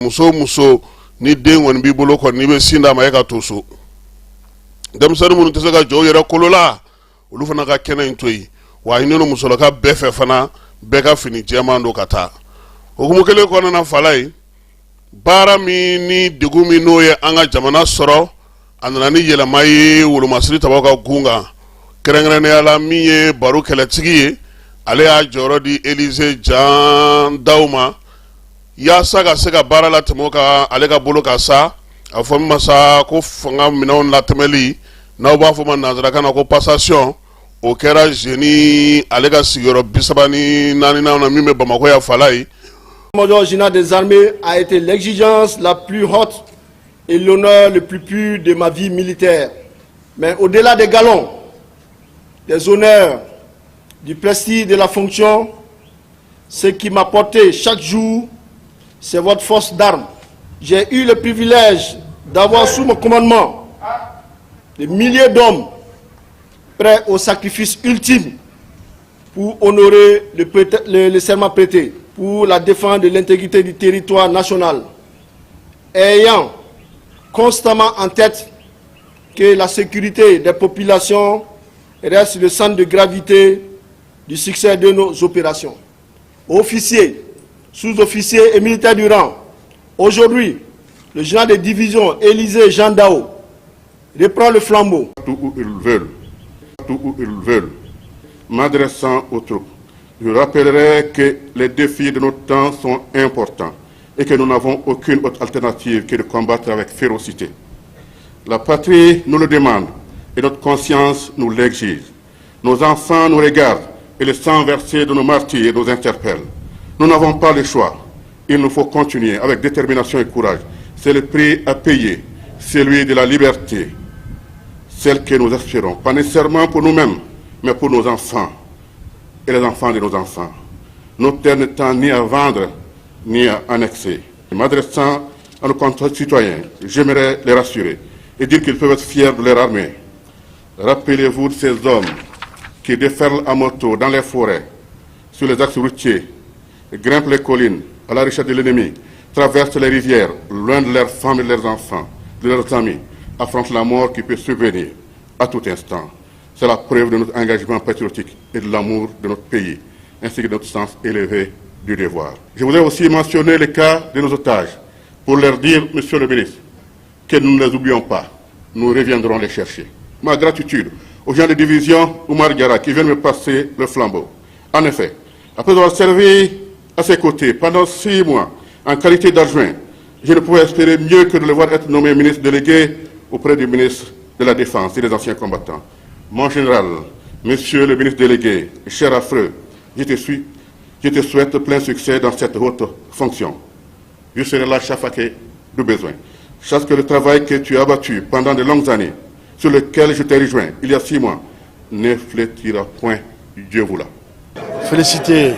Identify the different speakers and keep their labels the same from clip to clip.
Speaker 1: muso ni den woni bi bolo ko ni be sinda ma yaka toso dem sanu mun te saka jo yera kolola olu fana ka kenen toyi wa hinno muso la ka befe fana be ka fini jema ndo kata okumu kele ko na falai bara mi ni degumi no ye anga jamana soro anana ni yela mai wulu masri tabaka gunga kerengere ne ala mi ye baru kele tigi ale a joro di Elise Jean Dauma ya saga sega bara la temoka ale ka bolo ka sa a fo masa ko fanga minon la temeli na ba fo man nazara kana ko passation o kera jeni ale ka sigoro bisabani nani na mi me Bamako ya falai.
Speaker 2: L'état-major général des armées a été l'exigence la plus haute et l'honneur le plus pur de ma vie militaire. Mais au-delà des galons, des honneurs, du prestige de la fonction, ce qui m'a porté chaque jour, c'est votre force d'armes. J'ai eu le privilège d'avoir sous mon commandement des milliers d'hommes prêts au sacrifice ultime pour honorer le serment prêté, pour la défense de l'intégrité du territoire national, ayant constamment en tête que la sécurité des populations reste le centre de gravité du succès de nos opérations. Officiers, sous-officiers et militaires du rang, aujourd'hui, le général de division Élise Jean Dauma reprend le flambeau.
Speaker 3: Où ils veulent, m'adressant aux troupes, je rappellerai que les défis de notre temps sont importants et que nous n'avons aucune autre alternative que de combattre avec férocité. La patrie nous le demande et notre conscience nous l'exige. Nos enfants nous regardent et le sang versé de nos martyrs nous interpelle. Nous n'avons pas le choix. Il nous faut continuer avec détermination et courage. C'est le prix à payer, celui de la liberté, celle que nous espérons, pas nécessairement pour nous-mêmes, mais pour nos enfants et les enfants de nos enfants. Nos terres n'étant ni à vendre, ni à annexer. M'adressant à nos concitoyens, j'aimerais les rassurer et dire qu'ils peuvent être fiers de leur armée. Rappelez-vous de ces hommes qui déferlent à moto dans les forêts, sur les axes routiers, grimpent les collines à la recherche de l'ennemi, traversent les rivières, loin de leurs femmes et de leurs enfants, de leurs amis, affrontent la mort qui peut survenir à tout instant. C'est la preuve de notre engagement patriotique et de l'amour de notre pays, ainsi que de notre sens élevé du devoir. Je voudrais aussi mentionner le cas de nos otages, pour leur dire, Monsieur le ministre, que nous ne les oublions pas. Nous reviendrons les chercher. Ma gratitude aux gens de division Oumar Diarra qui viennent me passer le flambeau. En effet, après avoir servi à ses côtés pendant 6 mois en qualité d'adjoint, je ne pouvais espérer mieux que de le voir être nommé ministre délégué auprès du ministre de la Défense et des anciens combattants. Mon général, monsieur le ministre délégué, cher affreux, je te souhaite plein succès dans cette haute fonction. Je serai là chaque fois que du besoin. Chaque que le travail que tu as abattu pendant de longues années, sur lequel je t'ai rejoint il y a 6 mois, ne flétira point, Dieu vous l'a.
Speaker 4: Féliciter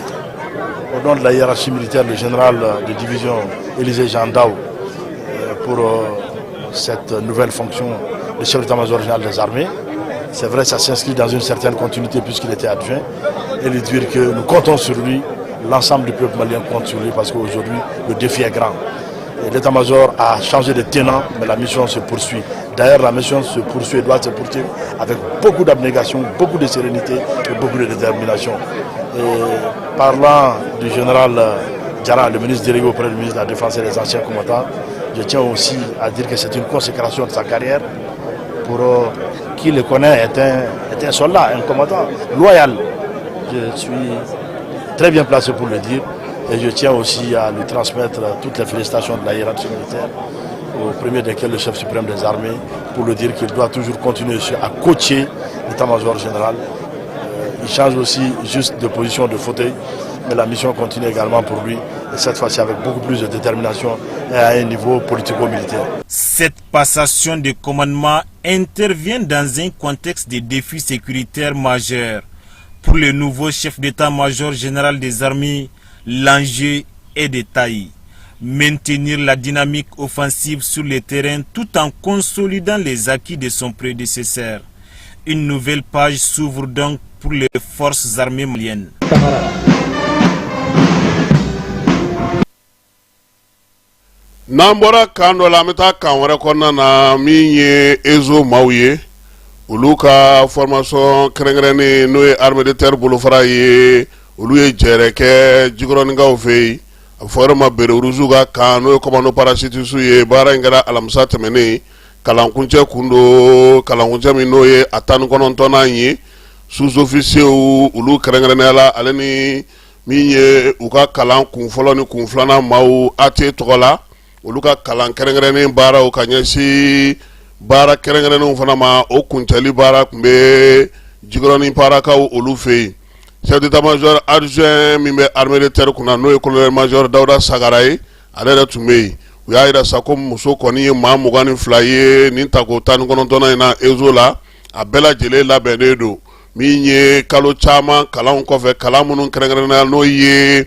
Speaker 4: au nom de la hiérarchie militaire le général de division Élise Jean Dauma pour cette nouvelle fonction de chef d'état-major général des armées. C'est vrai, ça s'inscrit dans une certaine continuité puisqu'il était adjoint. Et lui dire que nous comptons sur lui, l'ensemble du peuple malien compte sur lui parce qu'aujourd'hui le défi est grand. L'état-major a changé de tenant, mais la mission se poursuit. D'ailleurs, la mission se poursuit et doit se poursuivre avec beaucoup d'abnégation, beaucoup de sérénité et beaucoup de détermination. Et parlant du général Diarra, le ministre délégué auprès du ministre de la Défense et des anciens combattants, je tiens aussi à dire que c'est une consécration de sa carrière. Pour qui le connaît est un soldat, un combattant loyal. Je suis très bien placé pour le dire. Et je tiens aussi à lui transmettre toutes les félicitations de la hiérarchie militaire, au premier desquels le chef suprême des armées, pour lui dire qu'il doit toujours continuer à coacher l'état-major général. Il change aussi juste de position de fauteuil, mais la mission continue également pour lui, et cette fois-ci avec beaucoup plus de détermination et à un niveau politico-militaire.
Speaker 5: Cette passation de commandement intervient dans un contexte de défis sécuritaires majeurs. Pour le nouveau chef d'état-major général des armées, l'enjeu est de taille. Maintenir la dynamique offensive sur le terrain tout en consolidant les acquis de son prédécesseur. Une nouvelle page s'ouvre donc pour les forces armées maliennes.
Speaker 1: n'an bɔra kan dɔ la an bɛ taa kan wɛrɛ kɔnɔna na min ye ezo maaw ye olu ka formation kɛrɛnkɛrɛnnen n'o ye armée de terre bolofara ye olu ye jɛrɛ kɛ jikɔrɔninkaw fɛ yen a bɛ fɔ yɔrɔ ma bere uruzu ka kan n'o ye commando parachutiste ye baara in kɛra alamisa tɛmɛnen kalankuncɛ kun do kalankuncɛ min n'o ye a 19nan ye sous-officiers olu kɛrɛnkɛrɛnnenya la ale ni min ye u ka kalan kun fɔlɔ ni kun filanan maaw AT tɔgɔ la olu ka kalan kɛrɛnkɛrɛnnen baaraw ka ɲɛsin baara kɛrɛnkɛrɛnnenw fana ma o kuncɛli baara kun bɛ jikɔrɔni parakaw olu fɛ yen chef d'état-major adjoint min bɛ armée de terre kunna n'o ye colonel major Dawuda Sagara ye ale yɛrɛ tun bɛ yen u y'a jira sa ko muso kɔni ye maa 22 ye nin tako 19nan in na ezo la a bɛɛ lajɛlen labɛnnen don min ye kalo caman kalanw kɔfɛ kalan minnu kɛrɛnkɛrɛnnenya n'o ye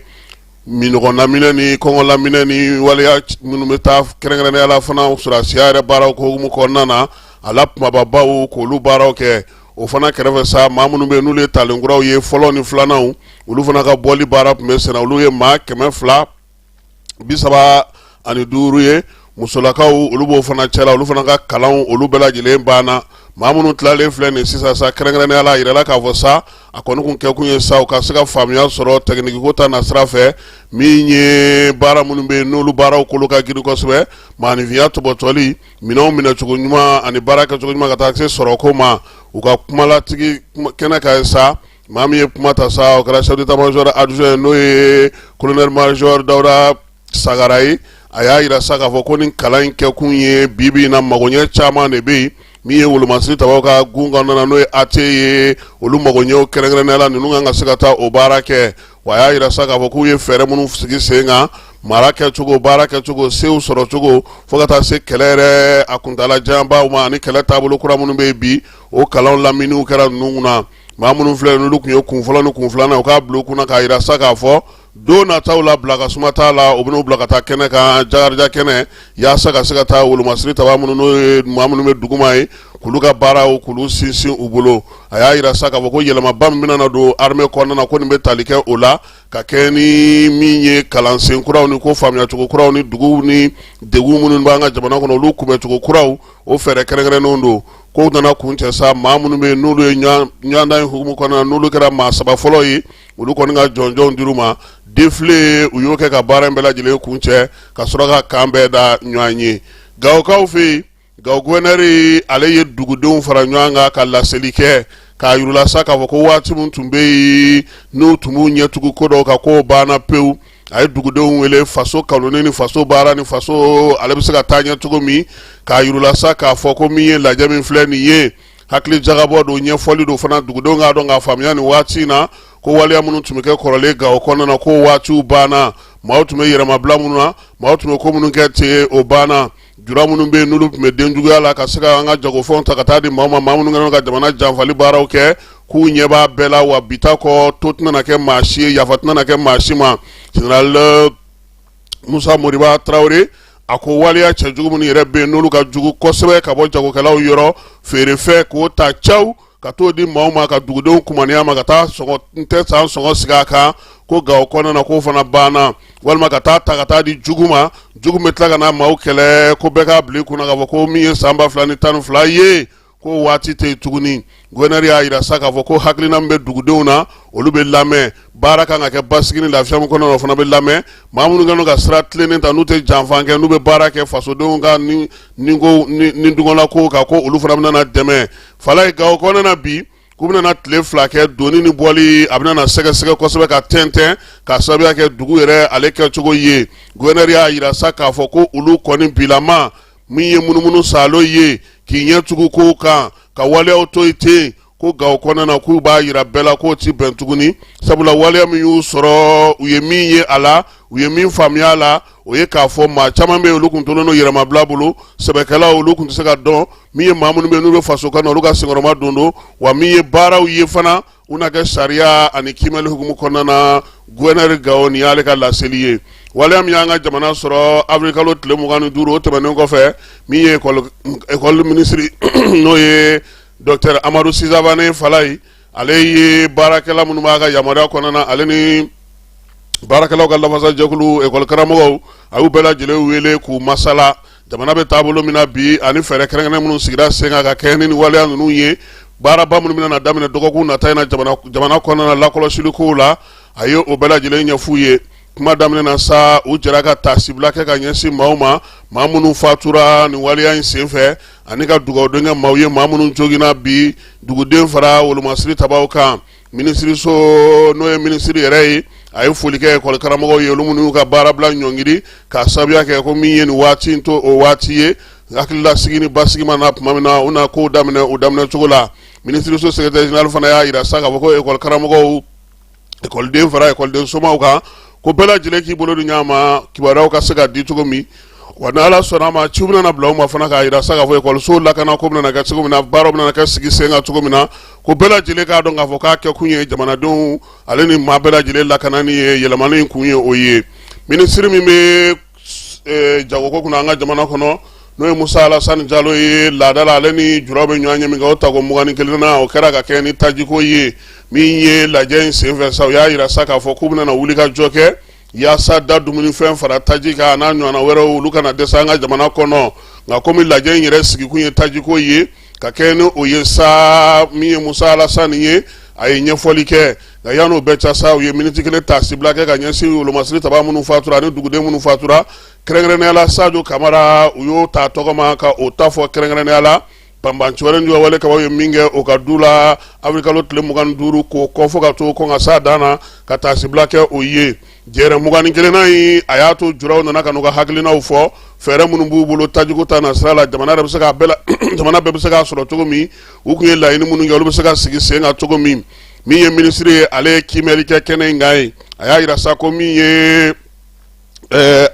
Speaker 1: minɔgɔ laminɛ ni kɔngɔ laminɛ ni waleya minnu bɛ taa kɛrɛnkɛrɛnnenya la fana sɔrɔsiya yɛrɛ baaraw hukumu kɔnɔna na a la kumababaw k'olu baaraw kɛ o fana kɛrɛfɛ sa maa minnu bɛ yen n'olu ye talenkuraw ye fɔlɔ ni filananw olu fana ka bɔli baara tun bɛ senna olu ye maa 235 ye musolakaw olu b'o fana cɛla olu fana ka kalanw olu bɛɛ lajɛlen banna maa minnu tilalen filɛ nin sisan sa kɛrɛnkɛrɛnnenya la a yirala k'a fɔ sa a kɔni kun kɛ kun ye sa u ka se ka faamuya sɔrɔ tɛkinikiko ta nasira fɛ min ye baara minnu bɛ yen n'olu baaraw kolo ka girin kosɛbɛ maanifinya tɔbɔtɔli minɛnw minɛcogo ɲuman ani baara kɛcogo ɲuman ka taa se sɔrɔko ma u ka kumalatigi kɛnɛ ka sa maa min ye kuma ta sa o kɛra chef d'état-major adjoint n'o ye colonel major Dawuda Sagara ye a y'a jira sa k'a fɔ ko nin kalan in kɛ kun ye bi na magoɲɛ caman de bɛ yen min ye wolomasiri tabaw ka gun kɔnɔna n'o ye AT ye olu magoɲɛw kɛrɛnkɛrɛnnenya la ninnu kan ka se ka taa o baara kɛ wa a y'a jira sa k'a fɔ k'u ye fɛɛrɛ minnu sigi sen kan mara kɛcogo baara kɛcogo sew sɔrɔ cogo fo ka taa se kɛlɛ yɛrɛ a kuntala janbaw ma ani kɛlɛ taabolo kura minnu bɛ yen bi o kalanw laminiw kɛra ninnu kunna maa minnu filɛ n'olu kun ye kun fɔlɔ ni kun filanan u k'a bila u kunna k'a jira sa k'a fɔ don nataw la bila ka suma t'a la u bɛn'u bila ka taa kɛnɛ kan jagarija kɛnɛ yaasa ka se ka taa wolomasiri taba minnu n'o ye maa minnu bɛ duguma ye k'olu ka baaraw k'olu sinsin u bolo a y'a jira sa k'a fɔ ko yɛlɛmaba min bɛna na don armée kɔnɔna na ko nin bɛ tali kɛ o la ka kɛ ni min ye kalansen kuraw ni ko faamuyacogo kuraw ni duguw ni degun minnu b'an ka jamana kɔnɔ olu kunbɛcogo kuraw o fɛɛrɛ kɛrɛnkɛrɛnnenw don kow nana kun cɛ sa maa minnu bɛ yen n'olu ye ɲɔgɔndan in hukumu kɔnɔna na n'olu kɛra maa 3 fɔlɔ ye olu kɔni ka jɔnjɔnw dir'u ma défilé u y'o kɛ ka baara in bɛɛ lajɛlen kun cɛ ka sɔrɔ ka kan bɛɛ da ɲɔgɔn ye Gawokaw fɛ yen Gawo gouverneur ale ye dugudenw fara ɲɔgɔn kan ka laseli kɛ k'a yirula sa k'a fɔ ko waati min tun bɛ yen n'u tun b'u ɲɛtugu ko dɔw kan k'o banna pewu a ye dugudenw wele faso kanuni ni faso baara ni faso ale bɛ se ka taa ɲɛ cogo min k'a yirula sa k'a fɔ ko min ye lajɛ min filɛ nin ye hakili jagabɔ don ɲɛfɔli don fana dugudenw k'a dɔn k'a faamuya nin waati in na ko waleya minnu tun bɛ kɛ kɔrɔlen Gawo kɔnɔna na k'o waatiw banna maaw tun bɛ yɛrɛmabila minnu na maaw tun bɛ ko minnu kɛ ten o banna jura minnu bɛ yen n'olu tun bɛ denjuguya la ka se ka an ka jagofɛnw ta ka taa di maaw ma maa minnu kɛlen ka jamana janfali baaraw kɛ k'u ɲɛ b'a bɛɛ la wa bi ta kɔ to tɛna na kɛ maa si ye yafa tɛna na kɛ maa si ma général Musa Moriba Traoré a ko waleya cɛjugu minnu yɛrɛ bɛ yen n'olu ka jugu kosɛbɛ ka bɔ jagokɛlaw yɔrɔ feerefɛ k'o ta caw ka t'o di maaw ma ka dugudenw kumaniya ma ka taa sɔgɔ n tɛ san sɔngɔ sigi a kan ko Gawo kɔnɔna na k'o fana banna walima ka taa ta ka taa di jugu ma jugu bɛ tila ka na maaw kɛlɛ ko bɛɛ k'a bila i kunna k'a fɔ ko min ye san 2012 ye ko waati tɛ yen tuguni gouverneur y'a jira sa k'a fɔ ko hakilina min bɛ dugudenw na olu bɛ lamɛn baara kan ka kɛ basigi ni lafiya min kɔnɔna na o fana bɛ lamɛn maa minnu kɛlen ka sira tilennen ta n'u tɛ janfan kɛ n'u bɛ baara kɛ fasodenw ka ni dungɔla ko kan ko olu fana bɛ na dɛmɛ fala ye Gawo kɔnɔna na bi k'u bɛna tile 2 kɛ doni ni bɔli a bɛna sɛgɛsɛgɛ kosɛbɛ ka tɛntɛn ka sababuya kɛ dugu yɛrɛ ale kɛcogo ye gouverneur y'a jira sa k'a fɔ ko olu kɔni bilama min ye munumunu salo ye k'i ɲɛ tugu kow kan ka waleyaw to yen ten ko Gawo kɔnɔna na k'u b'a jira bɛɛ la k'o ti bɛn tuguni sabula waleya min y'u sɔrɔ u ye min ye a la u ye min faamuya a la o ye k'a fɔ maa caman bɛ yen olu tun tolen don yɛrɛmabila bolo sɛbɛkɛlaw olu tun tɛ se ka dɔn min ye maa minnu bɛ yen n'u bɛ faso kan na olu ka senkɔrɔma don wa min ye baaraw ye fana u na kɛ sariya ani kimɛli hukumu kɔnɔna na gouverneur Gawo nin y'ale ka laseli ye waleya min y'an ka jamana sɔrɔ avril kalo tile 25 o tɛmɛnen kɔfɛ min ye école ministre n'o ye Dr Amadou Sizabane Falaye ale ye baarakɛla minnu b'a ka yamaruya kɔnɔna na ale ni barakalaw ka lafasa jɛkulu ekɔli karamɔgɔw a y'u bɛɛ lajɛlen wele k'u masala jamana bɛ taabolo min na bi ani fɛɛrɛ kɛrɛnkɛrɛn minnu sigira sen kan ka kɛ ni waleya ninnu ye baaraba minnu bɛna daminɛ dɔgɔkun nata in na jamana kɔnɔna la lakɔlɔsili kow la a ye o bɛɛ lajɛlen ɲɛf'u ye kuma daminɛ na sa u jɛra ka tasibila kɛ ka ɲɛsin maaw ma maa minnu fatura nin waleya in senfɛ ani ka dugawu kɛ maaw ye maa minnu joginna bi duguden fara wolomasiri tabaw kan minisiriso n'o ye minisiri yɛrɛ ye a ye foli kɛ ekɔli karamɔgɔw ye olu minnu ka baarabila ɲɔngiri k'a sababuya kɛ ko min ye nin waati in to o waati ye hakililasigi ni basigi ma na tuma min na u na kow daminɛ o daminɛ cogo la minisiriso secrétaire général fana y'a yira sa k'a fɔ ko ekɔli karamɔgɔw ekɔliden fara ekɔliden somaw kan ko bɛɛ lajɛlen k'i bolo di ɲɔgɔn ma kibaruyaw ka se ka di cogo min wa ni ala sɔnna a ma ciw bɛna bila u ma fana k'a yira sa k'a fɔ ekɔlisow lakana ko bɛna kɛ cogo min na baaraw bɛna kɛ sigi sen kan cogo min na ko bɛɛ lajɛlen k'a dɔn k'a fɔ k'a kɛ kun ye jamanadenw ale ni maa bɛɛ lajɛlen lakanani ye yɛlɛmani in kun ye o ye minisiri min bɛ jagoko kunna an ka jamana kɔnɔ n'o ye Musa Alasani Jalo ye laada la ale ni juraw bɛ ɲɔgɔn ɲɛ min kɛ o tako 21 na o kɛra ka kɛ ni tajiko ye min ye lajɛ in senfɛ sa u y'a yira sa k'a fɔ k'u bɛna wuli ka jɔ kɛ yaasa da dumunifɛn fara taji kan n'a ɲɔgɔnna wɛrɛw olu kana dɛsɛ an ka jamana kɔnɔ nka komi lajɛ in yɛrɛ sigikun ye tajiko ye ka kɛ ni o ye sa min ye Musa Alasani ye a ye ɲɛfɔli kɛ nka yan'o bɛɛ cɛ sa u ye miniti kelen tasibila kɛ ka ɲɛsin wolomasiri taba minnu fatura ani duguden minnu fatura kɛrɛnkɛrɛnnenya la Sadio Kamara u y'o ta tɔgɔma ka o ta fɔ kɛrɛnkɛrɛnnenya la banbanci wɛrɛ jɔ wale kabaw ye min kɛ o ka du la afrikalo tile 25 k'o kɔ fɔ ka to kɔn ka s'a dan na ka tasibila kɛ o ye jɛrɛ 21 na in a y'a to juraw nana ka n'u ka hakilinaw fɔ fɛɛrɛ minnu b'u bolo tajiko ta na sira la jamana bɛɛ bɛ se k'a sɔrɔ cogo min u kun ye laɲini minnu kɛ olu bɛ se ka sigi sen kan cogo min ye minisiri ye ale ye kiimɛli kɛ kɛnɛ in kan ye a y'a yira sa ko min ye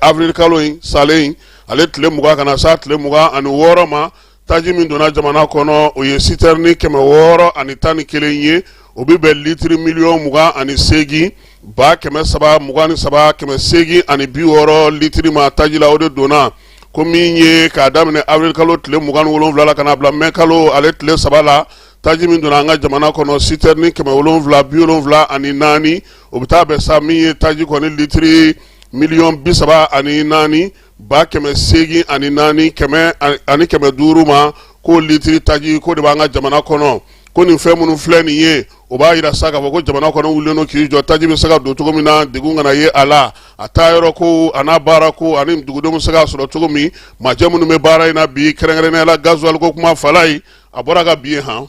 Speaker 1: avril kalo in salen in ale tile 20 kana sa tile 26 ma taji min donna jamana kɔnɔ o ye citerne 611 ye o bɛ bɛn litiri miliyɔn 28 ba 323 860 litiri ma taji la o de donna ko min ye k'a daminɛ avril kalo tile 27 la kana bila mai kalo ale tile 3 la taji min donna an ka jamana kɔnɔ citerne 774 o bɛ taa bɛn sa min ye taji kɔni litiri miliyɔn 34 ba 884 ma ko litiri taji ko de b'an ka jamana kɔnɔ ko nin fɛn minnu filɛ nin ye o b'a yira sa k'a fɔ ko jamana kɔnɔ wulilen don k'i jɔ taji bɛ se ka don cogo min na degun kana ye a la a taa yɔrɔ ko a n'a baara ko ani dugudenw bɛ se k'a sɔrɔ cogo min majɛ minnu bɛ baara in na bi kɛrɛnkɛrɛnnenya la gasoil ko kuma fala yi a bɔra ka bin han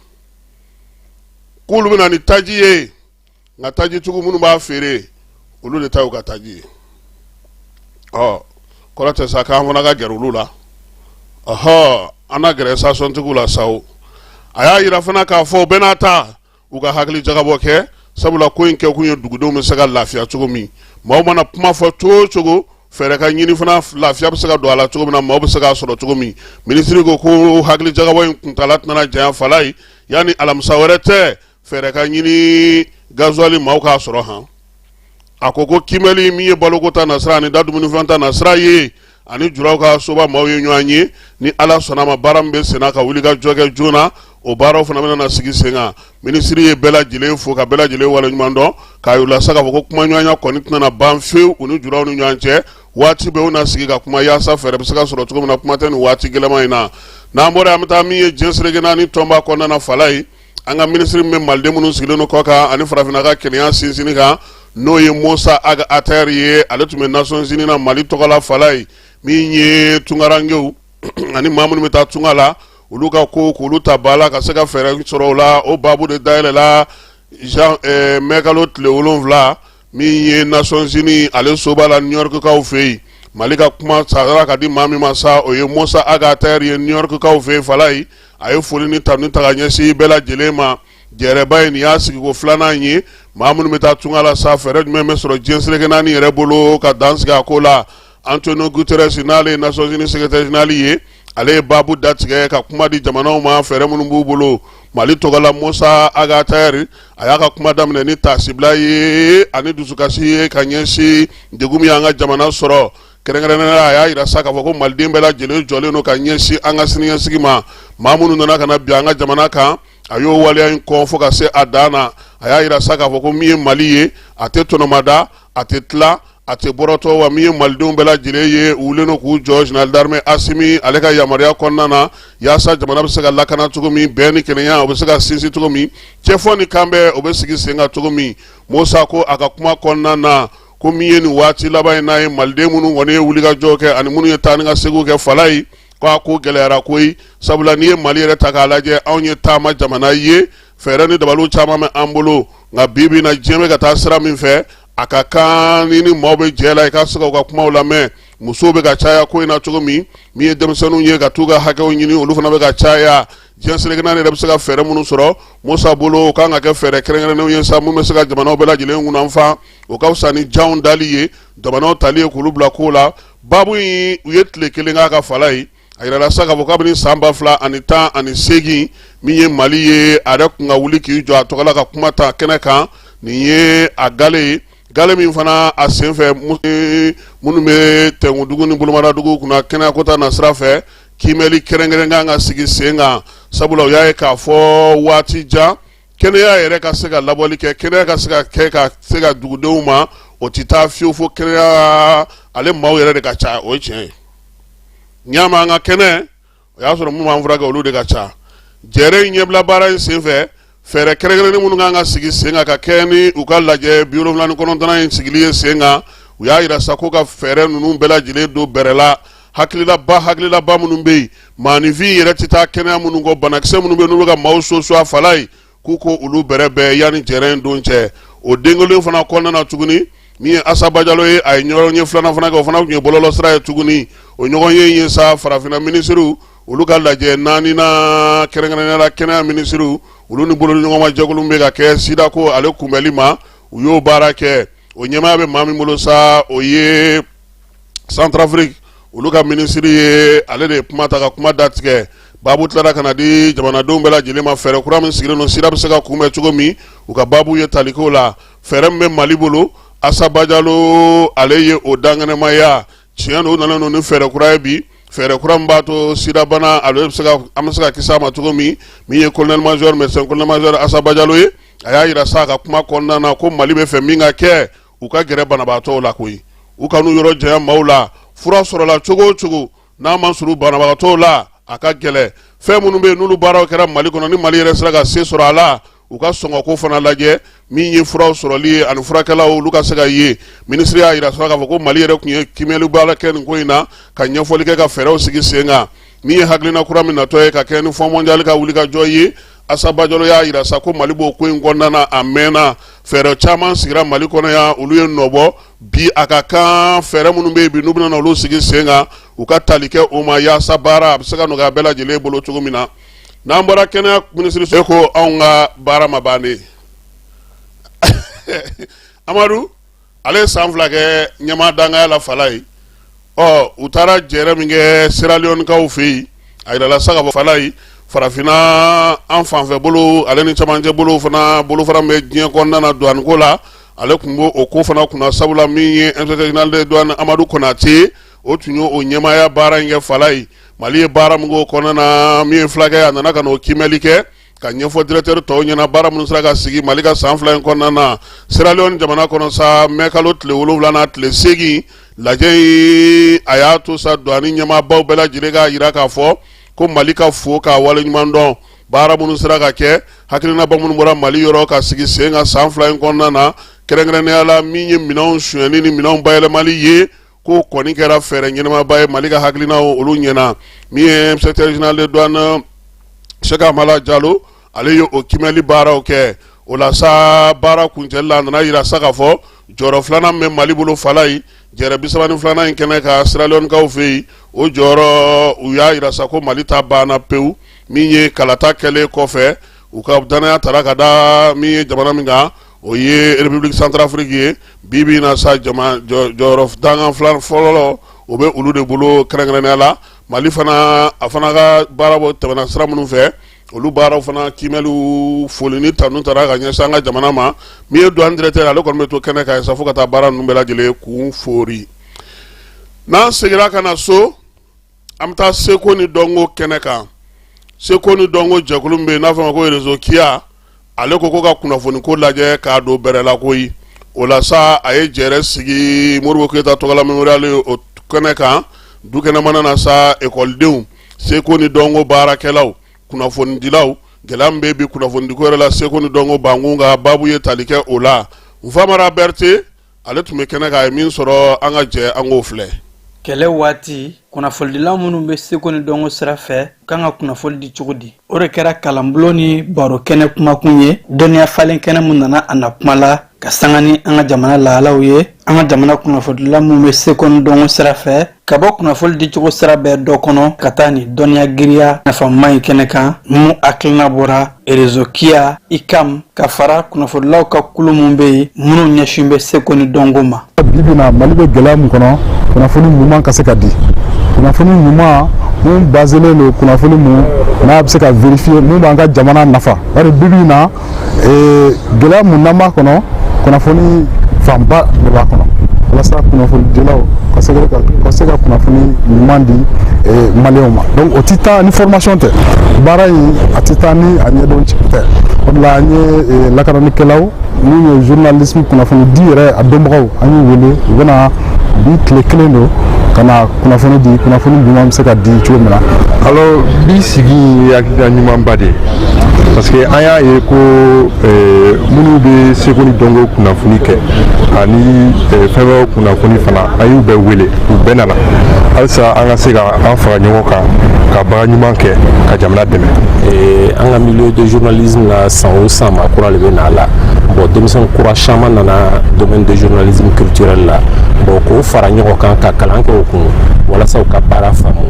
Speaker 1: k'olu bɛ na ni taji ye nka taji tigiw minnu b'a feere olu de ta y'u ka taji ye kɔrɔ tɛ sa k'an fana ka gɛrɛ olu la an na gɛrɛ station tigiw la sa o a y'a yira fana k'a fɔ u bɛɛ n'a ta u ka hakili jagabɔ kɛ sabula ko in kɛ kun ye dugudenw bɛ se ka lafiya cogo min maaw mana kuma fɔ cogo o cogo fɛɛrɛ ka ɲini fana lafiya bɛ se ka don a la cogo min na maaw bɛ se k'a sɔrɔ cogo min minisiri ko hakili jagabɔ in kuntala tɛna janya fala ye yanni alamisa wɛrɛ tɛ fɛɛrɛ ka ɲini gasoil maaw k'a sɔrɔ han a ko kiimɛli min ye baloko ta nasira ani da dumunifɛn ta nasira ye ani juraw ka soba maaw ye ɲɔgɔn ye ni ala sɔnna ma baara min bɛ sen na ka wuli ka jɔ kɛ joona o baaraw fana bɛna sigi sen kan minisiri ye bɛɛ lajɛlen fo ka bɛɛ lajɛlen waleɲuman dɔn k'a yir'u la sa k'a fɔ ko kuma ɲɔgɔnya kɔni tɛna ban fewu u ni juraw ni ɲɔgɔn cɛ waati bɛɛ u na sigi ka kuma yaasa fɛɛrɛ bɛ se ka sɔrɔ cogo min na kuma tɛ nin waati gɛlɛman in na n'an bɔra an bɛ taa min ye diɲɛ seleke ni tɔnba kɔnɔna na fala ye an ka minisiri min bɛ maliden minnu sigilen don kɔ kan ani farafinna ka kɛnɛya sinsinni kan n'o ye Musa Ater ye ale tun bɛ Nations Unies na Mali tɔgɔla fala ye min ye tungarangew ani maa minnu bɛ taa tunga la olu ka ko k'olu ta ba la ka se ka fɛɛrɛ sɔrɔ o la o baabu de dayɛlɛla mai kalo tile 7 min ye Nations Unies ale so b'a la New York kaw fɛ yen Mali ka kuma sara ka di maa min ma sa o ye Musa Ater ye New York kaw fɛ yen fala ye a ye foli ni ta ka ɲɛsin bɛɛ lajɛlen ma jɛrɛba ye nin y'a sigiko 2nan ye maa minnu bɛ taa tunga la sa fɛɛrɛ jumɛn bɛ sɔrɔ diɲɛ seleke naani yɛrɛ bolo ka dan sigi a ko la Antonio Guterres n'ale ye Nations Unies secrétaire général ye ale ye baabu datigɛ ka kuma di jamanaw ma fɛɛrɛ minnu b'u bolo Mali tɔgɔla Musa Ater a y'a ka kuma daminɛ ni tasibila ye ani dusukasi ye ka ɲɛsin degun min y'an ka jamana sɔrɔ kɛrɛnkɛrɛnnenya a y'a yira sa k'a fɔ ko maliden bɛɛ lajɛlen jɔlen don ka ɲɛsin an ka siniɲɛsigi ma maa minnu nana ka na bin an ka jamana kan a y'o waleya in kɔn fo ka se a dan na a y'a yira sa k'a fɔ ko min ye Mali ye a tɛ tɔnɔmada a tɛ tila a tɛ bɔrɔtɔ wa min ye malidenw bɛɛ lajɛlen ye u wulilen k'u jɔ général d'armée Asimi ale ka yamaruya kɔnɔna na yaasa jamana bɛ se ka lakana cogo min bɛn ni kɛnɛya o bɛ se ka sinsin cogo min cɛfɔ ni kanbɛn o bɛ sigi sen kan cogo min Musa ko a ka kuma kɔnɔna na ko min ye nin waati laban in n'a ye maliden minnu kɔni ye wulikajɔ kɛ ani minnu ye taa ni ka seginw kɛ fala ye ko a ko gɛlɛyara koyi sabula n'i ye Mali yɛrɛ ta k'a lajɛ anw ye taama jamana ye fɛɛrɛ ni dabaliw caman bɛ an bolo nka bi bi in na diɲɛ bɛ ka taa sira min fɛ a ka kan ni maaw bɛ jɛ la i ka se ka u ka kumaw lamɛn musow bɛ ka caya ko in na cogo min min ye denmisɛnninw ye ka t'u ka hakɛw ɲini olu fana bɛ ka caya diɲɛ selekena yɛrɛ bɛ se ka fɛɛrɛ minnu sɔrɔ Musa bolo o kan ka kɛ fɛɛrɛ kɛrɛnkɛrɛnnenw ye sa mun bɛ se ka jamanaw bɛɛ lajɛlen kunnafan o ka fisa ni janw dali ye jamanaw tali ye k'olu bila ko la babu in u ye tile kelen k'a ka fala ye a yirala sa k'a fɔ kabini san 2018 min ye Mali ye a yɛrɛ kun ka wuli k'i jɔ a tɔgɔ la ka kuma ta kɛnɛ kan nin ye a gale ye gale min fana a senfɛ minnu bɛ Tɛnkundugu ni Bolomadadugu kunna kɛnɛya kota na sira fɛ kiimɛli kɛrɛnkɛrɛn kan ka sigi sen kan sabula u y'a ye k'a fɔ waati jan kɛnɛya yɛrɛ ka se ka labɔli kɛ kɛnɛya ka se ka kɛ ka se ka dugudenw ma o tɛ taa fiyewu fo kɛnɛya ale maaw yɛrɛ de ka ca o ye tiɲɛ ye ɲaama an ka kɛnɛ o y'a sɔrɔ mun b'an furakɛ olu de ka ca jɛrɛ in ɲɛbila baara in senfɛ fɛɛrɛ kɛrɛnkɛrɛnnen minnu kan ka sigi sen kan ka kɛ ni u ka lajɛ 79 in sigili ye sen kan u y'a yira sa ko ka fɛɛrɛ ninnu bɛɛ lajɛlen don bɛrɛ la hakililaba minnu bɛ yen maanifin yɛrɛ tɛ taa kɛnɛya minnu kɔ banakisɛ minnu bɛ yen n'olu ka maaw so a fala ye k'u ko olu bɛrɛ bɛɛ yanni jɛrɛ in don cɛ o den kelen fana kɔnɔna na tuguni min ye Asaba Jalo ye a ye ɲɔgɔn ye filanan fana kɛ o fana tun ye bɔlɔlɔ sira ye tuguni o ɲɔgɔn ye sa farafinna minisiriw olu ka lajɛ naani na kɛrɛnkɛrɛnnenya la kɛnɛya minisiriw olu ni bolo ɲɔgɔn ma jɛkulu bɛ ka kɛ sida ko ale kunbɛli ma u y'o baara kɛ o ɲɛmaaya bɛ maa min bolo sa o ye Centrafrique olu ka minisiri ye ale de ye kuma ta ka kuma datigɛ babu tilara ka na di jamanadenw bɛɛ lajɛlen ma fɛɛrɛ kura min sigilen don sida bɛ se ka kunbɛn cogo min u ka babu ye talikow la fɛɛrɛ min bɛ Mali bolo Asaba Jalo ale ye o dangɛnɛmaya tiɲɛ don u nana ni fɛɛrɛ kura ye bi fɛɛrɛ kura min b'a to sida bana ale bɛ se ka an bɛ se ka kisi a ma cogo min ye colonel major médecin colonel major Asaba Jalo ye a y'a yira sa ka kuma kɔnɔna na ko Mali bɛ fɛ min ka kɛ u ka gɛrɛ banabagatɔw la koyi u ka n'u yɔrɔ janya maaw la fura sɔrɔla cogo o cogo n'a ma surun banabagatɔw la a ka gɛlɛ fɛn minnu bɛ yen n'olu baaraw kɛra Mali kɔnɔ ni Mali yɛrɛ sera ka se sɔrɔ a la u ka sɔn ka ko fana lajɛ min ye furaw sɔrɔli ye ani furakɛlaw olu ka se ka ye minisiri y'a yira sa k'a fɔ ko Mali yɛrɛ tun ye kiimɛli baara kɛ nin ko in na ka ɲɛfɔli kɛ ka fɛɛrɛw sigi sen kan min ye hakilina kura min natɔ ye ka kɛ ni Fonds mondial ka wulikajɔ ye Asaba Jalo y'a yira sa ko Mali b'o ko in kɔnɔna na a mɛnna fɛɛrɛ caman sigira Mali kɔnɔ yan olu ye nɔbɔ bi a ka kan fɛɛrɛ minnu bɛ yen bi n'u bɛna olu sigi sen kan u ka tali kɛ o ma yaasa baara a bɛ se ka nɔgɔya bɛɛ lajɛlen bolo cogo min na n'an bɔra kɛnɛya minisiri so ko anw ka baara ma bannen Amadu ale ye san 2 kɛ ɲɛmaa dangaya la fala ye u taara jɛrɛ min kɛ Sierra Leone kaw fɛ yen a yirala sa ka fɔ fala ye farafinna an fanfɛ bolo ale ni camancɛ bolo fana bolofara bɛ diɲɛ kɔnɔna na douane ko la ale tun b'o o ko fana kunna sabula min ye inspecteur général de douane Amadu Konate o tun y'o ɲɛmaaya baara in kɛ fala ye Mali ye baara min k'o kɔnɔna na min ye fulakɛ a nana ka n'o kiimɛli kɛ ka ɲɛfɔ directeur tɔw ɲɛna baara minnu sera ka sigi Mali ka san 2 in kɔnɔna na Sierra Leone jamana kɔnɔ sa mai kalo tile 7 na tile 8 lajɛ in a y'a to sa douane ɲɛmaabaw bɛɛ lajɛlen k'a yira k'a fɔ ko Mali ka fo k'a waleɲuman dɔn baara minnu sera ka kɛ hakilinaba minnu bɔra Mali yɔrɔ ka sigi sen kan san 2 in kɔnɔna na kɛrɛnkɛrɛnnenya la min ye minɛnw sonyɛli ni minɛnw bayɛlɛmali ye ko kɔni kɛra fɛɛrɛ ɲɛnamaba ye Mali ka hakilinaw olu ɲɛna min ye inspecteur général de douane Cheikh Amala Jalo ale ye o kiimɛli baaraw kɛ o la sa baara kuncɛli la a nana yira sa k'a fɔ jɔyɔrɔ filanan min bɛ Mali bolo fala ye jɛrɛ 32 in kɛnɛ ka Sierra Leone kaw fɛ yen o jɔyɔrɔ u y'a yira sa ko Mali ta banna pewu min ye kalata kɛlen kɔfɛ u ka danaya tara ka da min ye jamana min kan o ye République Centrafrique ye bi bi in na sa jɔyɔrɔ dangan fɔlɔ o bɛ olu de bolo kɛrɛnkɛrɛnnenya la Mali fana a fana ka baara bɔ tɛmɛna sira minnu fɛ olu baaraw fana kiimɛliw foli ni tanu tara ka ɲɛsin an ka jamana ma min ye douane directeur ale kɔni bɛ to kɛnɛ kan sa fo ka taa baara ninnu bɛɛ lajɛlen kun fori n'an seginna ka na so an bɛ taa seko ni dɔnko kɛnɛ kan seko ni dɔnko jɛkulu min bɛ yen n'a fɔ ma ko réseau Kia ale ko ka kunnafoni ko lajɛ k'a don bɛrɛ la koyi o la sa a ye jɛrɛ sigi Modibo Keyita tɔgɔla mémorial o kɛnɛ kan du kɛnɛmana na sa ekɔlidenw seko ni dɔnko baarakɛlaw kunnafonidilaw gɛlɛya min bɛ bi kunnafonidiko yɛrɛ la seko ni dɔnko bankun ka baabu ye tali kɛ o la Nfamara Berete ale tun bɛ kɛnɛ kan a ye min sɔrɔ an ka jɛ an k'o filɛ.
Speaker 6: Kɛlɛ waati kunnafonidilaw minnu bɛ seko ni dɔnko sira fɛ kan ka kunnafoni di cogo di o de kɛra kalanbulon ni baro kɛnɛ kumakun ye dɔnniya falen kɛnɛ mun nana a na kuma la ka sanga ni an ka jamana lahalaw ye an ka jamana kunnafonidilaw minnu bɛ seko ni dɔnko sira fɛ ka bɔ kunnafoni di cogo sira bɛɛ dɔ kɔnɔ ka taa ni dɔnniya giriya nafama ye kɛnɛ kan mun hakilina bɔra réseau kiya ICAM ka fara kunnafonidilaw ka kulu mun bɛ yen minnu ɲɛsin bɛ seko ni dɔnko ma.
Speaker 7: Bibina Mali bɛ gɛlɛya mun kɔnɔ kunnafoni ɲuman ka se ka di kunnafoni ɲuman mun baselen don kunnafoni mun n'a bɛ se ka vérifier mun b'an ka jamana nafa bari bibi na gɛlɛya mun n'an b'a kɔnɔ kunnafoni fanba de b'a kɔnɔ walasa kunnafonidilaw ka se ka kunnafoni ɲuman di maliyɛnw ma donc o tɛ taa ni formation tɛ baara in a tɛ taa ni a ɲɛdɔn tɛ o de la an ye lakananikɛlaw n'u ye journalisme kunnafoni di yɛrɛ a dɔnbagaw an y'u wele u bɛna bi tile kelen don ka na kunnafoni di kunnafoni ɲuman bɛ se ka di cogo min na.
Speaker 8: Alors bi sigi ye hakilina ɲumanba de parce que an y'a ye ko minnu bɛ seko ni dɔnko kunnafoni kɛ ani fɛn wɛrɛw kunnafoni fana an y'u bɛɛ wele u bɛɛ nana halisa an ka se ka an fara ɲɔgɔn kan ka baara ɲuman kɛ ka jamana dɛmɛ.
Speaker 9: An ka milieu de journalisme la san o san maa kura de bɛ na a la bon denmisɛn kura caman nana domaine de journalisme culturel la bon k'o fara ɲɔgɔn kan ka kalan kɛ o kun walasa u ka baara faamu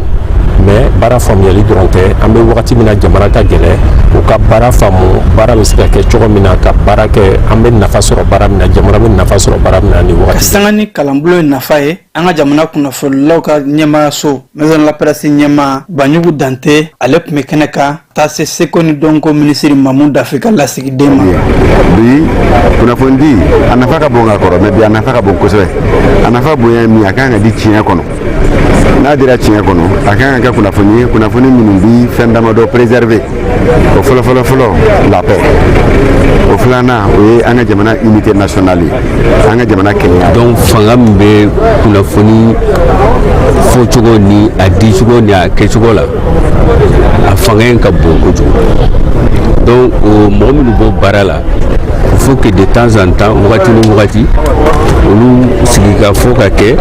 Speaker 9: mais baara faamuyali dɔrɔn tɛ an bɛ wagati min na jamana ka gɛlɛ u ka baara faamu baara bɛ se ka kɛ cogo min na ka baara kɛ an bɛ nafa sɔrɔ baara min na jamana bɛ nafa sɔrɔ baara min na ni wagati. Ka
Speaker 6: sanga ni kalanbulon ye nafa ye an ka jamana kunnafonidilaw ka ɲɛmaayaso maison de la presse ɲɛmaa Banjugu Dante ale tun bɛ kɛnɛ kan taa se seko ni dɔnko minisiri Mamu Dafe ka lasigiden ma.
Speaker 10: Bi kunnafonidi a nafa ka bon ka kɔrɔ mais bi a nafa ka bon kosɛbɛ a nafa bonya min a kan ka di tiɲɛ kɔnɔ n'a dira tiɲɛ kɔnɔ a kan ka kɛ kunnafoni ye kunnafoni minnu bi fɛn damadɔ préserver o fɔlɔ la paix o filanan o ye an ka jamana unité nationale ye an ka jamana kɛnɛya.
Speaker 11: Donc fanga min bɛ kunnafoni fɔcogo ni a dicogo ni a kɛcogo la a fanga in ka bon kojugu donc o mɔgɔ minnu b'o baara la il faut que de temps en temps wagati ni wagati olu sigi ka fɔ ka kɛ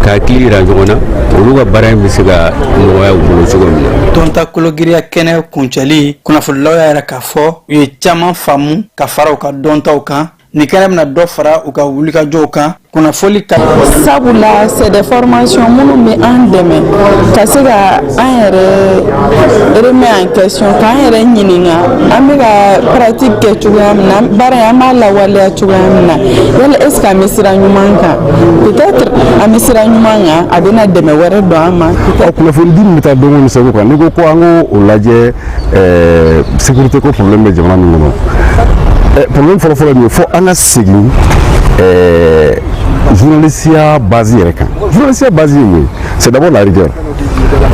Speaker 11: ka hakili yira ɲɔgɔn na olu ka baara in bɛ se ka nɔgɔya u bolo cogo min na.
Speaker 6: Dɔnta kologiriya kɛnɛ kuncɛli kunnafonidilaw y'a yɛrɛ k'a fɔ u ye caman faamu ka fara u ka dɔntaw kan ni kɛnɛ bɛna dɔ fara u ka wulikajɔw kan kunnafoni ka
Speaker 12: sabula c'est des formations minnu bɛ an dɛmɛ ka se ka an yɛrɛ remet en question k'an yɛrɛ ɲininka an bɛ ka pratique kɛ cogoya min na baara in an b'a lawaleya cogoya min na yala est ce que an bɛ sira ɲuman kan peut-être an bɛ sira ɲuman kan a bɛna dɛmɛ wɛrɛ don an ma.
Speaker 10: Kunnafonidi min bɛ taa dɔnko ni seko kan n'i ko ko an k'o lajɛ sécurité ko problème bɛ jamana min kɔnɔ problème fɔlɔ-fɔlɔ min ye fo an ka segin journalistiya base yɛrɛ kan journalistiya base ye mun ye c'est d'abord la rigueur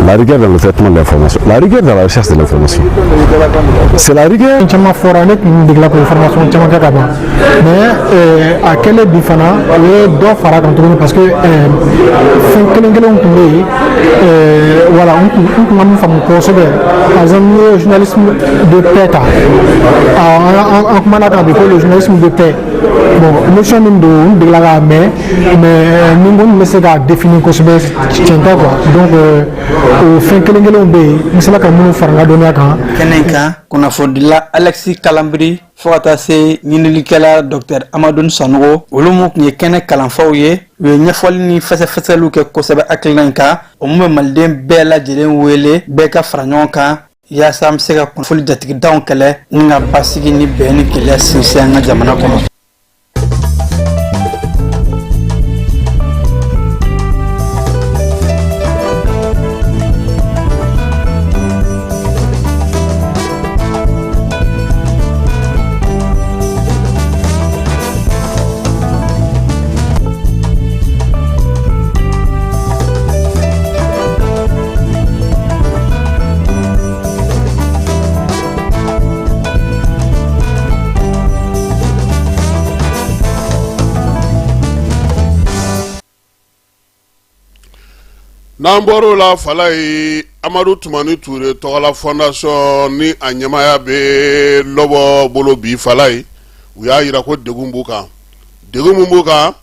Speaker 10: dans le traitement de l'information la rigueur dans la recherche de l'information c'est la rigueur.
Speaker 13: caman fɔra ne tun degela k'o formation caman kɛ ka ban mais a kɛlen bi fana o ye dɔ fara kan tuguni parce que fɛn kelen-kelenw tun bɛ yen voilà n tun ka min faamu kosɛbɛ par exemple n'i ye journalisme de paix ta an kumana kan bi ko le journalisme de paix bon notion min don n degela k'a mɛn mais ni ko n bɛ se k'a définir kosɛbɛ tiɲɛ tɛ quoi donc o fɛn kelen-kelenw bɛ yen n sera ka minnu fara n ka dɔnniya kan.
Speaker 6: Kɛnɛ kan kunnafonidila Alexis Kalambiri fo ka taa se ɲininikɛla Dr Amadou Sanogo olu mun tun ye kɛnɛ kalanfaw ye u ye ɲɛfɔli ni fɛsɛfɛsɛliw kɛ kosɛbɛ hakilina in kan o mun bɛ maliden bɛɛ lajɛlen wele bɛɛ ka fara ɲɔgɔn kan yaasa an bɛ se ka kunnafoni jatigitanw kɛlɛ ni ka basigi ni bɛn ni kɛlɛ sinsin an ka jamana kɔnɔ.
Speaker 1: N'amboro la fala ye Amadou Toumani Touré tɔgɔla fondation ni a ɲɛmaya bɛ lɔbɔ bolo bi fala ye u y'a yira ko degun b'u kan degun mun b'u kan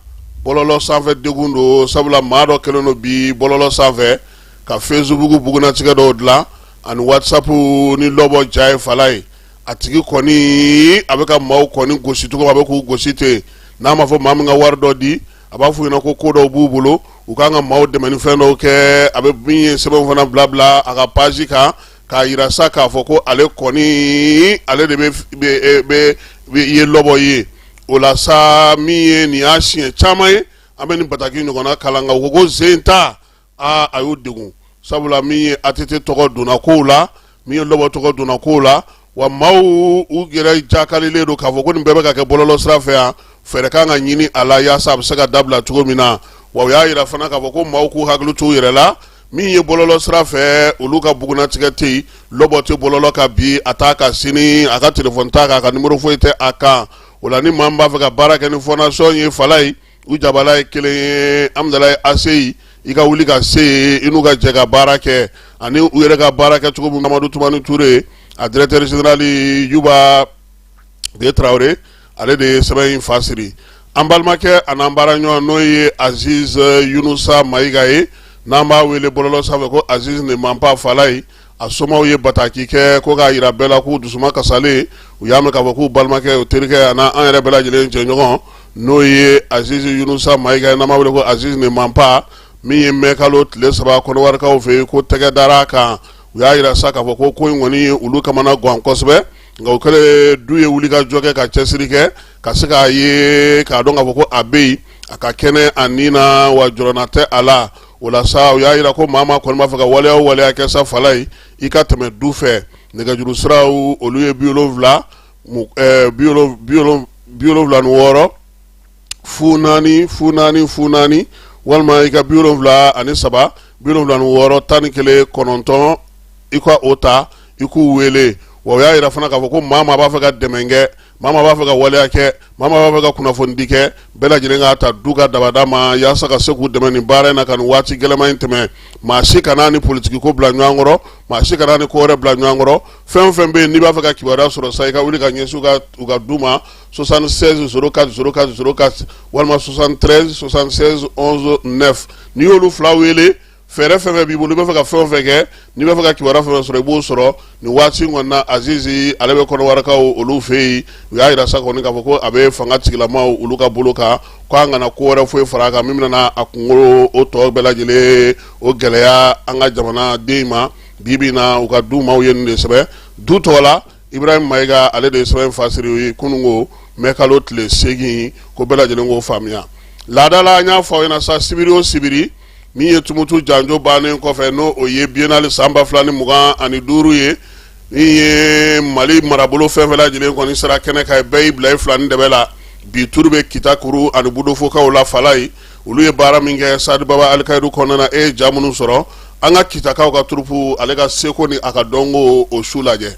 Speaker 1: bɔlɔlɔ sanfɛ degun do sabula maa dɔ kɛlen do bi bɔlɔlɔ sanfɛ ka Facebook bugunatigɛ dɔw dilan ani WhatsApp ni lɔbɔ ja ye fala ye a tigi kɔni a bɛ ka maaw kɔni gosi cogo a bɛ k'u gosi ten n'a ma fɔ maa min ka wari dɔ di a b'a fɔ ɲɛna ko dɔw b'u bolo u kan ka maaw dɛmɛ ni fɛn dɔw kɛ a bɛ min ye sɛbɛn fana bila a ka page kan k'a yira sa k'a fɔ ko ale kɔni ale de bɛ ye lɔbɔ ye o la sa min ye nin y'a siɲɛ caman ye an bɛ nin bataki ɲɔgɔnna kalan nka u ko sen ta a y'o degun sabula min ye ATT tɔgɔ donna kow la min ye lɔbɔ tɔgɔ donna kow la wa maaw u yɛrɛ jakalilen don k'a fɔ ko nin bɛɛ bɛ ka kɛ bɔlɔlɔ sira fɛ yan fɛɛrɛ kan ka ɲini a la yaasa a bɛ se ka dabila cogo min na wa u y'a yira fana k'a fɔ ko maaw k'u hakili to u yɛrɛ la min ye bɔlɔlɔ sira fɛ olu ka bugunatigɛ tɛ yen lɔbɔ tɛ bɔlɔlɔ kan bi a t'a ka sini a ka telefɔni t'a kan a ka nimero foyi tɛ a kan o la ni maa min b'a fɛ ka baara kɛ ni fondation ye fala ye u jabala ye kelen ye Amidalayi ACI i ka wuli ka se i n'u ka jɛ ka baara kɛ ani u yɛrɛ ka baara kɛ cogo min Amadou Toumani Touré a directeur général Yuba de Traoré ale de ye sɛbɛn in fasiri an balimakɛ a n'an baara ɲɔgɔn n'o ye Aziz Yunusa Mayiga ye n'an b'a wele bɔlɔlɔ sanfɛ ko Aziz ne manpa fala ye a somɔgɔw ye bataki kɛ ko k'a yira bɛɛ la k'u dusuma kasalen u y'a mɛn k'a fɔ k'u balimakɛ o terikɛ a n'an yɛrɛ bɛɛ lajɛlen jɛɲɔgɔn n'o ye Aziz Yunusa Mayiga ye n'an b'a wele ko Aziz ne manpa min ye mɛkalo tile 3 kɔnɔwarikaw fɛ yen ko tɛgɛ dara a kan u y'a yira sa k'a fɔ ko in kɔni ye olu kamana gan kosɛbɛ nka o kɛlen du ye wuli ka jɔ kɛ ka cɛsiri kɛ ka se k'a ye k'a dɔn k'a fɔ ko a bɛ yen a ka kɛnɛ a nin na wa jɔrɔna tɛ a la o la sa u y'a yira ko maa kɔni b'a fɛ ka waleya o waleya kɛ sa fala ye i ka tɛmɛ du fɛ nɛgɛjuru siraw olu ye 76 fu naani walima i ka 73 76 11 9 i ka o ta i k'u wele wa u y'a yira fana k'a fɔ ko maa b'a fɛ ka dɛmɛ kɛ maa b'a fɛ ka waleya kɛ maa b'a fɛ ka kunnafoni di kɛ bɛɛ lajɛlen k'a ta du ka dabada ma yaasa ka se k'u dɛmɛ nin baara in na ka nin waati gɛlɛma in tɛmɛ maa si kana ni politiki ko bila ɲɔgɔn kɔrɔ maa si kana ni ko wɛrɛ bila ɲɔgɔn kɔrɔ fɛn o fɛn bɛ yen n'i b'a fɛ ka kibaruya sɔrɔ sa i ka wuli ka ɲɛsin u ka du ma 76 04 04 04 walima 73 76 11 9 n'i y'olu fila wele fɛɛrɛ fɛn fɛn b'i bolo i b'a fɛ ka fɛn o fɛn kɛ n'i b'a fɛ ka kibaruya fɛn sɔrɔ i b'o sɔrɔ nin waati in kɔni na Azizi ale bɛ kɔnɔwarikaw olu fɛ yen u y'a yira sa kɔni k'a fɔ ko a bɛ fanga tigilamaw olu ka bolo kan ko an kana ko wɛrɛ foyi fara a kan min bɛna a kunkolo o tɔ bɛɛ lajɛlen o gɛlɛya an ka jamanaden ma bi bi in na u ka du maaw ye nin de sɛbɛn du tɔgɔ la Ibrahim Mayiga ale de ye sɛbɛn fasiri ye kununko mɛkalo tile 8 ko bɛɛ lajɛlen k'o faamuya laada la an y'a fɔ aw ɲɛna sa sibiri o sibiri min ye tumutu janjo bannen kɔfɛ n'o o ye biennale san 2025 ye min ye Mali marabolo fɛn fɛn lajɛlen kɔni sera kɛnɛ kan bɛɛ y'i bila i fila ni dɛbɛ la bi turu bɛ Kitakuru ani Budofokaw la fala ye olu ye baara min kɛ Sadi Baba Alkayiru kɔnɔna e ye ja minnu sɔrɔ an ka Kitakaw ka turupu ale ka seko ni a ka dɔnko o su lajɛ